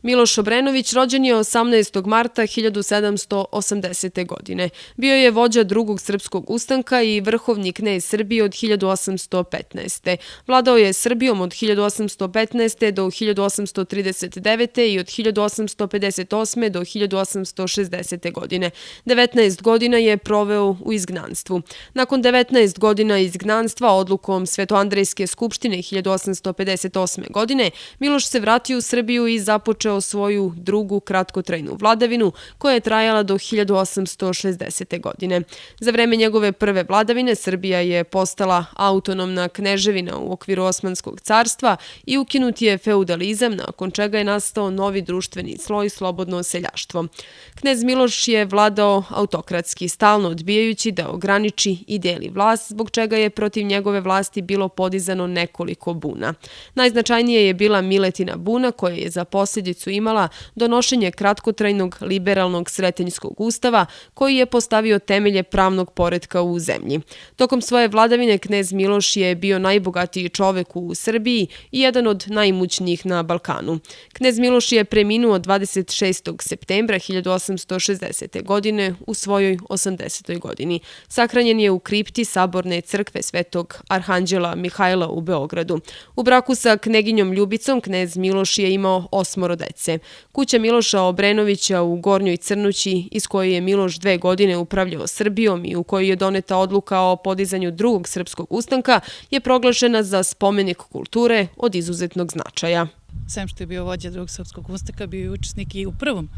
Miloš Obrenović rođen je 18. marta 1780. godine. Bio je vođa drugog srpskog ustanka i vrhovni knez Srbije od 1815. Vladao je Srbijom od 1815. do 1839. i od 1858. do 1860. godine. 19 godina je proveo u izgnanstvu. Nakon 19 godina izgnanstva odlukom Svetoandrejske skupštine 1858. godine Miloš se vratio u Srbiju i započeo svoju drugu kratkotrajnu vladavinu koja je trajala do 1860. godine. Za vreme njegove prve vladavine Srbija je postala autonomna kneževina u okviru Osmanskog carstva i ukinut je feudalizam, nakon čega je nastao novi društveni sloj, slobodno seljaštvo. Knez Miloš je vladao autokratski, stalno odbijajući da ograniči i deli vlast, zbog čega je protiv njegove vlasti bilo podizano nekoliko buna. Najznačajnije je bila Miletina buna koja je za posljedicu imala donošenje kratkotrajnog liberalnog Sretenjskog ustava koji je postavio temelje pravnog poretka u zemlji. Tokom svoje vladavine knez Miloš je bio najbogatiji čovek u Srbiji i jedan od najimućnijih na Balkanu. Knez Miloš je preminuo 26. septembra 1860. godine u svojoj 80. godini. Sahranjen je u kripti Saborne crkve Svetog Arhanđela Mihajla u Beogradu. U braku sa kneginjom Ljubicom knez Miloš je imao 8 dece. Kuća Miloša Obrenovića u Gornjoj Crnući, iz koje je Miloš 2 godine upravljao Srbijom i u kojoj je doneta odluka o podizanju drugog srpskog ustanka, je proglašena za spomenik kulture od izuzetnog značaja. Sem što je bio vođa drugog srpskog ustanka, bio je učesnik i u prvom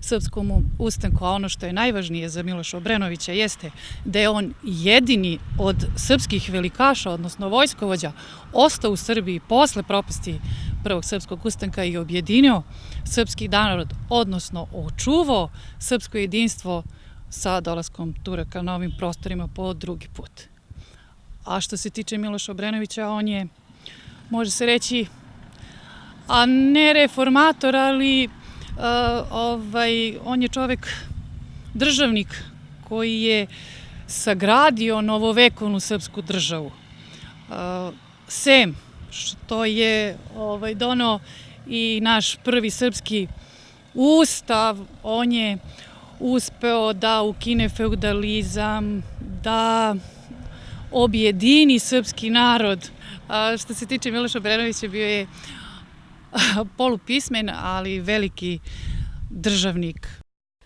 srpskom ustanku, a ono što je najvažnije za Miloša Obrenovića jeste da je on jedini od srpskih velikaša, odnosno vojskovođa, ostao u Srbiji posle propasti prvog srpskog ustanka i objedinio srpski narod, odnosno očuvao srpsko jedinstvo sa dolaskom Turaka na ovim prostorima po drugi put. A što se tiče Miloša Obrenovića, on je, može se reći, a ne reformator, ali on je čovek državnik koji je sagradio novovekovnu srpsku državu. Sem što je doneo i naš prvi srpski ustav, on je uspeo da ukine feudalizam, da objedini srpski narod. Što se tiče Miloša Obrenovića, bio je polupismen, ali veliki državnik.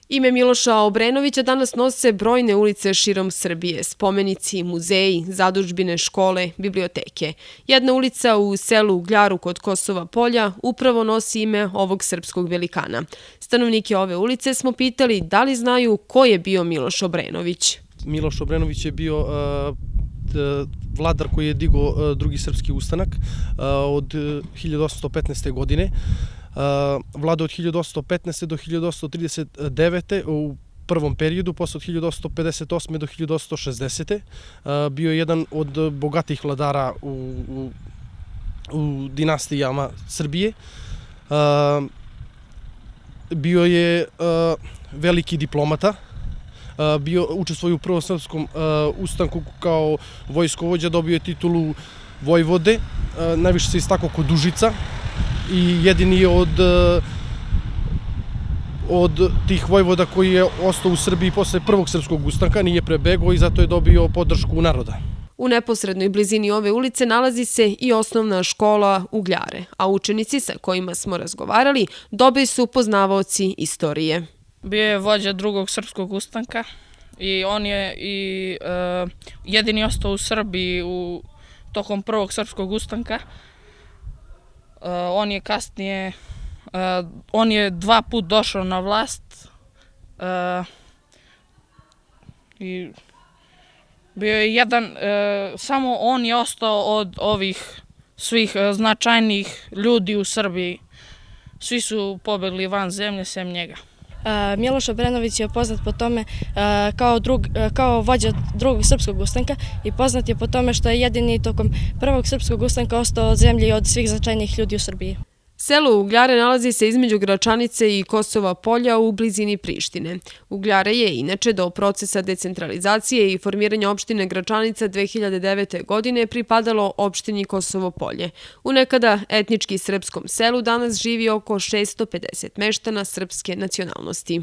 Ime Miloša Obrenovića danas nose brojne ulice širom Srbije, spomenici, muzeji, zadužbine, škole, biblioteke. Jedna ulica u selu Ugljaru kod Kosova Polja upravo nosi ime ovog srpskog velikana. Stanovnike ove ulice smo pitali da li znaju ko je bio Miloš Obrenović. Miloš Obrenović je bio vladar koji je digao drugi srpski ustanak od 1815. godine. Vlada od 1815. do 1839. u prvom periodu, posle od 1858. do 1860. Bio je jedan od bogatih vladara u dinastijama Srbije. Bio je veliki diplomata. Učestvovao u prvom srpskom ustanku kao vojskovođa, dobio je titulu vojvode, najviše se istakao kod Užica i jedini je od tih vojvoda koji je ostao u Srbiji posle prvog srpskog ustanka, nije prebegao i zato je dobio podršku naroda. U neposrednoj blizini ove ulice nalazi se i osnovna škola Ugljare, a učenici sa kojima smo razgovarali dobri su poznavaoci istorije. Bio je vođa drugog srpskog ustanka i on je jedini ostao u Srbiji tokom prvog srpskog ustanka. On je kasnije, on je 2 puta došao na vlast i bio je jedan, samo on je ostao od ovih svih značajnih ljudi u Srbiji. Svi su pobegli van zemlje, sem njega. Miloš Obrenović je poznat po tome kao vođa drugog srpskog ustanka i poznat je po tome što je jedini tokom prvog srpskog ustanka ostao od zemlje i od svih značajnijih ljudi u Srbiji. Selo Ugljare nalazi se između Gračanice i Kosova Polja u blizini Prištine. Ugljare je inače do procesa decentralizacije i formiranja opštine Gračanica 2009. godine pripadalo opštini Kosovo Polje. U nekada etnički srpskom selu danas živi oko 650 meštana srpske nacionalnosti.